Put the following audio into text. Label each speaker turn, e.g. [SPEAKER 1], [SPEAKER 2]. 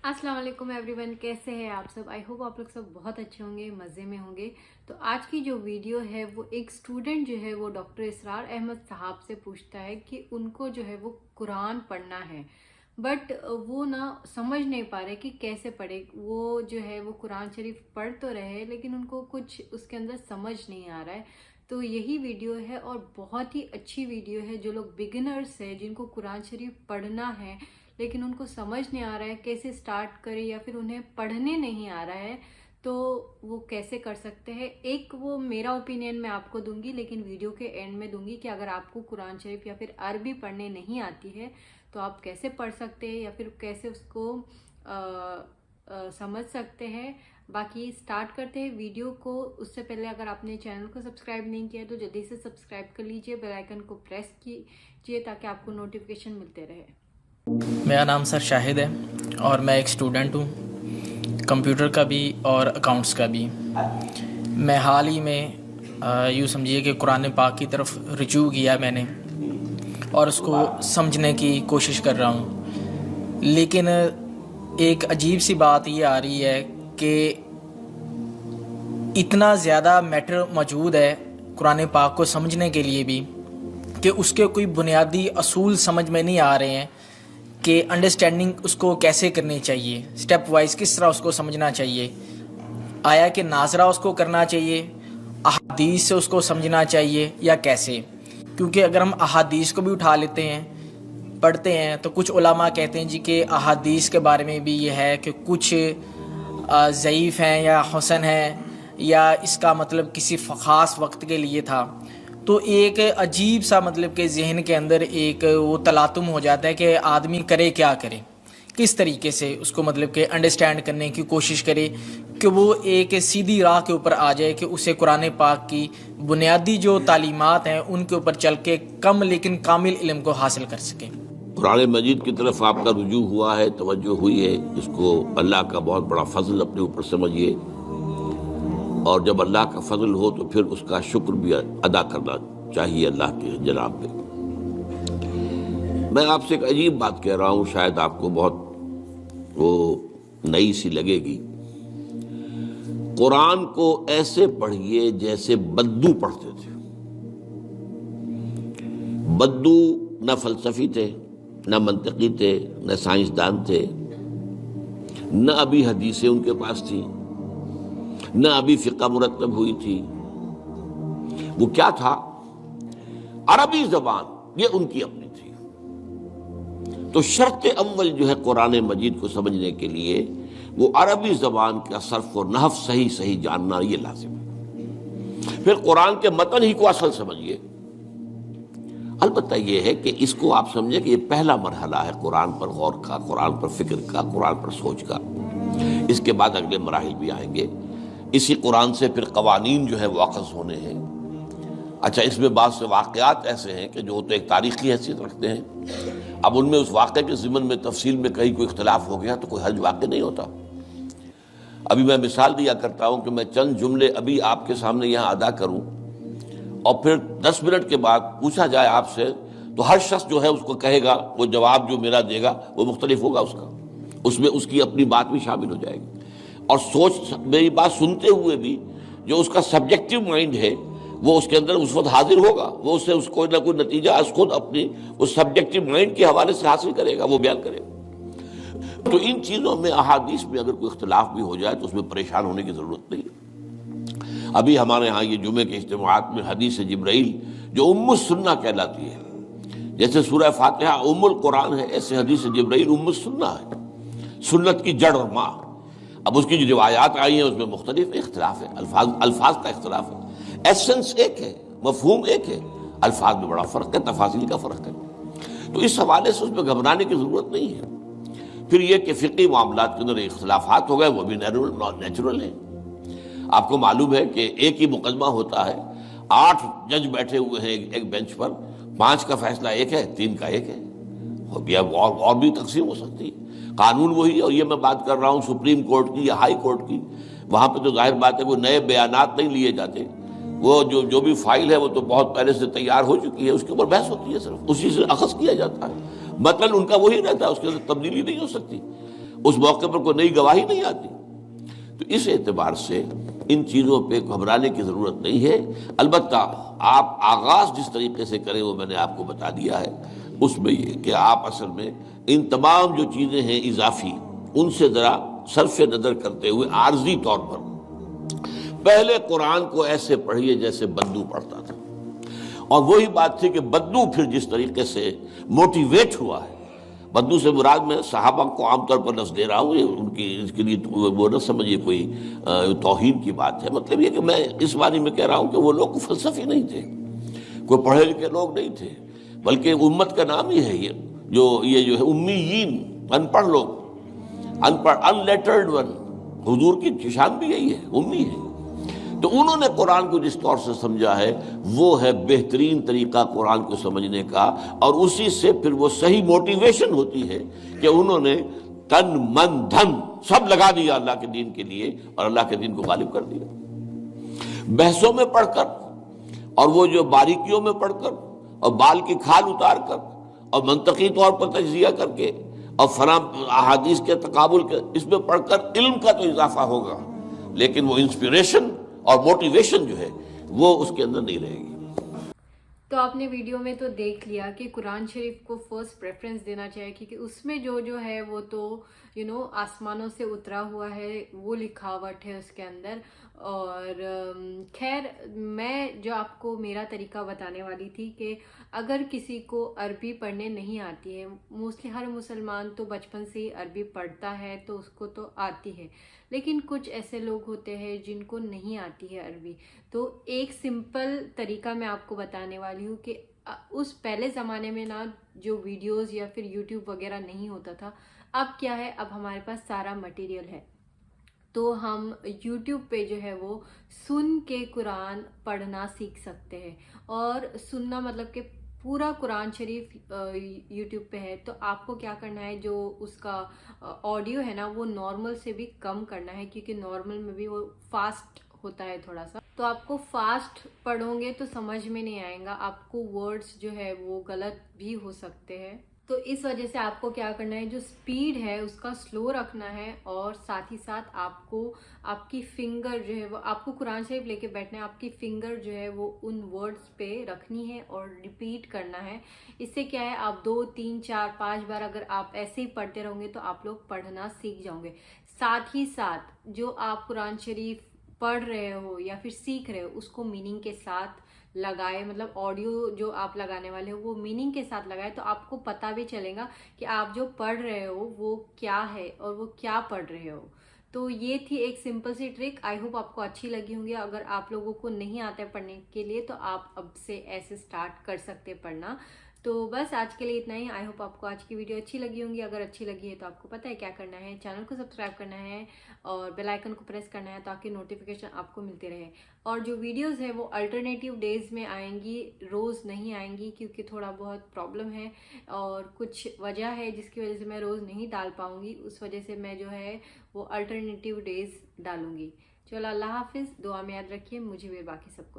[SPEAKER 1] अस्सलाम वालेकुम एवरीवन, कैसे हैं आप सब। आई होप आप लोग सब बहुत अच्छे होंगे, मज़े में होंगे। तो आज की जो वीडियो है वो एक स्टूडेंट जो है वो डॉक्टर इसरार अहमद साहब से पूछता है कि उनको जो है वो कुरान पढ़ना है, बट वो ना समझ नहीं पा रहे कि कैसे पढ़े। वो जो है वो कुरान शरीफ पढ़ तो रहे लेकिन उनको कुछ उसके अंदर समझ नहीं आ रहा है। तो यही वीडियो है और बहुत ही अच्छी वीडियो है। जो लोग बिगिनर्स है, जिनको कुरान शरीफ पढ़ना है लेकिन उनको समझ नहीं आ रहा है कैसे स्टार्ट करें, या फिर उन्हें पढ़ने नहीं आ रहा है, तो वो कैसे कर सकते हैं। एक वो मेरा ओपिनियन मैं आपको दूंगी, लेकिन वीडियो के एंड में दूंगी कि अगर आपको कुरान शरीफ या फिर अरबी पढ़ने नहीं आती है तो आप कैसे पढ़ सकते हैं या फिर कैसे उसको समझ सकते हैं। बाकी स्टार्ट करते हैं वीडियो को। उससे पहले अगर आपने चैनल को सब्सक्राइब नहीं किया तो जल्दी से सब्सक्राइब कर लीजिए, बेल आइकन को प्रेस कीजिए ताकि आपको नोटिफिकेशन मिलते रहे।
[SPEAKER 2] मेरा नाम सर शाहिद है और मैं एक स्टूडेंट हूँ, कंप्यूटर का भी और अकाउंट्स का भी। मैं हाल ही में यूँ समझिए कि कुरान पाक की तरफ रुजू किया मैंने और उसको समझने की कोशिश कर रहा हूँ। लेकिन एक अजीब सी बात ये आ रही है कि इतना ज़्यादा मैटर मौजूद है कुरान पाक को समझने के लिए भी कि उसके कोई बुनियादी असूल समझ में नहीं आ रहे हैं कि अंडरस्टैंडिंग उसको कैसे करनी चाहिए, स्टेप वाइज किस तरह उसको समझना चाहिए। आया कि नाजरा उसको करना चाहिए, अहादीस से उसको समझना चाहिए या कैसे। क्योंकि अगर हम अहादीस को भी उठा लेते हैं, पढ़ते हैं, तो कुछ उलमा कहते हैं जी कि अहादीस के बारे में भी ये है कि कुछ ज़ईफ़ हैं या हसन हैं या इसका मतलब किसी ख़ास वक्त के लिए था। तो एक अजीब सा मतलब कि जहन के अंदर एक वो तलातुम हो जाता है कि आदमी करे क्या करे, किस तरीके से उसको मतलब कि अंडरस्टैंड करने की कोशिश करे कि वो एक सीधी राह के ऊपर आ जाए कि उसे कुरान पाक की बुनियादी जो तालीमात हैं उनके ऊपर चल के कम लेकिन कामिल इल्म को हासिल कर सके।
[SPEAKER 3] कुरान मजीद की तरफ आपका रुजू हुआ है, तवज्जो हुई है, इसको अल्लाह का बहुत बड़ा फजल अपने ऊपर समझिए। और जब अल्लाह का फजल हो तो फिर उसका शुक्र भी अदा करना चाहिए अल्लाह के जनाब पे। मैं आपसे एक अजीब बात कह रहा हूँ, शायद आपको बहुत वो नई सी लगेगी। कुरान को ऐसे पढ़िए जैसे बद्दू पढ़ते थे। बद्दू न फलसफी थे, न मंतकी थे, न साइंसदान थे, न अभी हदीसें उनके पास थी, न अभी फिक़्ह मुरत्तब हुई थी। वो क्या था? अरबी जबान, ये उनकी अपनी थी। तो शर्त अव्वल जो है कुरान मजीद को समझने के लिए वो अरबी जबान का सर्फ और नहव सही सही जानना ये लाजिम है। फिर कुरान के मतन ही को असल समझिए। अलबत्ता ये है कि इसको आप समझे कि ये पहला मरहला है कुरान पर गौर का, कुरान पर फिक्र का, कुरान पर सोच का। इसके बाद अगले मराहिल भी आएंगे। इसी कुरान से फिर कवानीन जो है वाक़िफ़ होने हैं। अच्छा, इसमें बहुत से वाक़यात ऐसे हैं कि जो तो एक तारीख़ी हैसियत रखते हैं। अब उनमें उस वाक़े के ज़िमन में तफसील में कहीं कोई इख्तिलाफ हो गया तो कोई हर्ज वाक़या नहीं होता। अभी मैं मिसाल दिया करता हूँ कि मैं चंद जुमले अभी आपके सामने यहाँ अदा करूँ और फिर 10 मिनट के बाद पूछा जाए आपसे तो हर शख्स जो है उसको कहेगा, वो जवाब जो मेरा देगा वो मुख्तलिफ होगा उसका, उसमें उसकी अपनी बात भी शामिल हो जाएगी। और सोच मेरी बात सुनते हुए भी जो उसका सब्जेक्टिव माइंड है वो उसके अंदर उस वक्त हाजिर होगा, वो उससे उसको ना कोई नतीजा आज खुद अपनी उस सब्जेक्टिव माइंड के हवाले से हासिल करेगा, वो बयान करेगा। तो इन चीज़ों में अहादीस में अगर कोई इख्तिलाफ भी हो जाए तो उसमें परेशान होने की ज़रूरत नहीं है। अभी हमारे यहाँ ये जुमे के इज्तिमाअत में हदीस जिब्राइल जो उम्मुस सुन्ना कहलाती है, जैसे सूरह फातिहा उम्मुल कुरान है, ऐसे हदीस जिब्राइल उम्मुस सुन्ना है, सुन्नत की जड़ और माँ। अब उसकी जो रिवायात आई हैं उसमें मुख्तलिफ इख्तिलाफ है, अल्फाज का इख्तिलाफ है। एसेंस एक है, मफहूम एक है, अल्फाज में बड़ा फ़र्क है, तफासिल का फ़र्क है। तो इस हवाले से उसमें घबराने की ज़रूरत नहीं है। फिर यह कि फ़िक़ही मामलात के अंदर इख्तिलाफ़ात हो गए, वो भी नेचुरल है। आपको मालूम है कि एक ही मुकदमा होता है, 8 जज बैठे हुए हैं एक बेंच पर, 5 का फैसला एक है, 3 का एक है। और भी तकसीम हो सकती है। कानून वही, और ये मैं बात कर रहा हूँ सुप्रीम कोर्ट की या हाई कोर्ट की, वहाँ पे तो जाहिर बात है कोई नए बयानात नहीं लिए जाते। वो जो भी फाइल है वो तो बहुत पहले से तैयार हो चुकी है, उसके ऊपर बहस होती है, सिर्फ उसी से अखज़ किया जाता है। मतलब उनका वही रहता है, उसके अंदर तब्दीली नहीं हो सकती। اس موقع پر کوئی نئی گواہی نہیں آتی. تو اس اعتبار سے ان چیزوں پہ گھبرانے کی ضرورت نہیں ہے. البتہ آپ آغاز جس طریقے سے کریں وہ میں نے آپ کو بتا دیا ہے. اس میں یہ کہ آپ اصل میں ان تمام جو چیزیں ہیں اضافی، ان سے ذرا صرف نظر کرتے ہوئے عارضی طور پر پہلے قرآن کو ایسے پڑھیے جیسے بدو پڑھتا تھا. اور وہی بات تھی کہ بدو پھر جس طریقے سے موٹیویٹ ہوا ہے، بدو سے مراد میں صحابہ کو عام طور پر لفظ دے رہا ہوں، یہ ان کی اس کے لیے وہ نہ سمجھیے کوئی توہین کی بات ہے. مطلب یہ کہ میں اس بارے میں کہہ رہا ہوں کہ وہ لوگ فلسفی نہیں تھے، کوئی پڑھے لکھے لوگ نہیں تھے، بلکہ امت کا نام ہی ہے یہ جو ہے امیین، ان پڑھ لوگ، ان پڑھ، ان لیٹرڈ ون. حضور کی شان بھی یہی ہے، امی ہے. تو انہوں نے قرآن کو جس طور سے سمجھا ہے وہ ہے بہترین طریقہ قرآن کو سمجھنے کا، اور اسی سے پھر وہ صحیح موٹیویشن ہوتی ہے کہ انہوں نے تن من دھن سب لگا دیا اللہ کے دین کے لیے اور اللہ کے دین کو غالب کر دیا. بحثوں میں پڑھ کر اور وہ جو باریکیوں میں پڑھ کر اور بال کی کھال اتار کر اور منطقی طور پر تجزیہ کر کے اور فلاں احادیث کے تقابل کے اس میں پڑھ کر علم کا تو اضافہ ہوگا، لیکن وہ انسپریشن اور موٹیویشن جو ہے وہ اس کے اندر نہیں رہے گی.
[SPEAKER 1] تو آپ نے ویڈیو میں تو دیکھ لیا کہ قرآن شریف کو فرسٹ پریفرنس دینا چاہیے، کیونکہ اس میں جو ہے وہ تو آسمانوں سے اترا ہوا ہے، وہ لکھاوٹ ہے اس کے اندر. اور خیر، میں جو آپ کو میرا طریقہ بتانے والی تھی کہ اگر کسی کو عربی پڑھنے نہیں آتی ہے، موسٹلی ہر مسلمان تو بچپن سے ہی عربی پڑھتا ہے تو اس کو تو آتی ہے، لیکن کچھ ایسے لوگ ہوتے ہیں جن کو نہیں آتی ہے عربی. تو ایک سمپل طریقہ میں آپ کو بتانے والی ہوں کہ اس پہلے زمانے میں نا جو ویڈیوز یا پھر یوٹیوب وغیرہ نہیں ہوتا تھا، اب کیا ہے، اب ہمارے پاس سارا مٹیریل ہے. تو ہم یوٹیوب پہ جو ہے وہ سن کے قرآن پڑھنا سیکھ سکتے ہیں. اور سننا مطلب کہ پورا قرآن شریف یوٹیوب پہ ہے. تو آپ کو کیا کرنا ہے، جو اس کا آڈیو ہے نا وہ نارمل سے بھی کم کرنا ہے، کیونکہ نارمل میں بھی وہ فاسٹ ہوتا ہے تھوڑا سا. تو آپ کو فاسٹ پڑھو گے تو سمجھ میں نہیں آئے گا، آپ کو ورڈز جو ہے وہ غلط بھی ہو سکتے ہیں. تو اس وجہ سے آپ کو کیا کرنا ہے، جو سپیڈ ہے اس کا سلو رکھنا ہے، اور ساتھ ہی ساتھ آپ کو آپ کی فنگر جو ہے وہ، آپ کو قرآن شریف لے کے بیٹھنا ہے، آپ کی فنگر جو ہے وہ ان ورڈز پہ رکھنی ہے اور ریپیٹ کرنا ہے. اس سے کیا ہے، آپ 2 3 4 5 بار اگر آپ ایسے ہی پڑھتے رہو گے تو آپ لوگ پڑھنا سیکھ جاؤ گے. ساتھ ہی ساتھ جو آپ قرآن شریف پڑھ رہے ہو یا پھر سیکھ رہے ہو اس کو میننگ کے ساتھ لگائے، مطلب آڈیو جو آپ لگانے والے ہو وہ میننگ کے ساتھ لگائے، تو آپ کو پتہ بھی چلے گا کہ آپ جو پڑھ رہے ہو وہ کیا ہے اور وہ کیا پڑھ رہے ہو. تو یہ تھی ایک سمپل سی ٹرک. آئی ہوپ آپ کو اچھی لگی ہوں گی. اگر آپ لوگوں کو نہیں آتا ہے پڑھنے کے لیے تو آپ اب سے ایسے سٹارٹ کر سکتے پڑھنا. تو بس آج کے لیے اتنا ہی. آئی ہوپ آپ کو آج کی ویڈیو اچھی لگی ہوں گی. اگر اچھی لگی ہے تو آپ کو پتہ ہے کیا کرنا ہے، چینل کو سبسکرائب کرنا ہے اور بیل آئیکن کو پریس کرنا ہے تاکہ نوٹیفیکیشن آپ کو ملتے رہے. اور جو ویڈیوز ہیں وہ الٹرنیٹیو ڈیز میں آئیں گی، روز نہیں آئیں گی، کیونکہ تھوڑا بہت پرابلم ہے اور کچھ وجہ ہے جس کی وجہ سے میں روز نہیں ڈال پاؤں گی. اس وجہ سے میں جو ہے وہ الٹرنیٹیو ڈیز ڈالوں گی. چلو اللہ حافظ. دعا میں یاد رکھیے مجھے بھی باقی سب کو.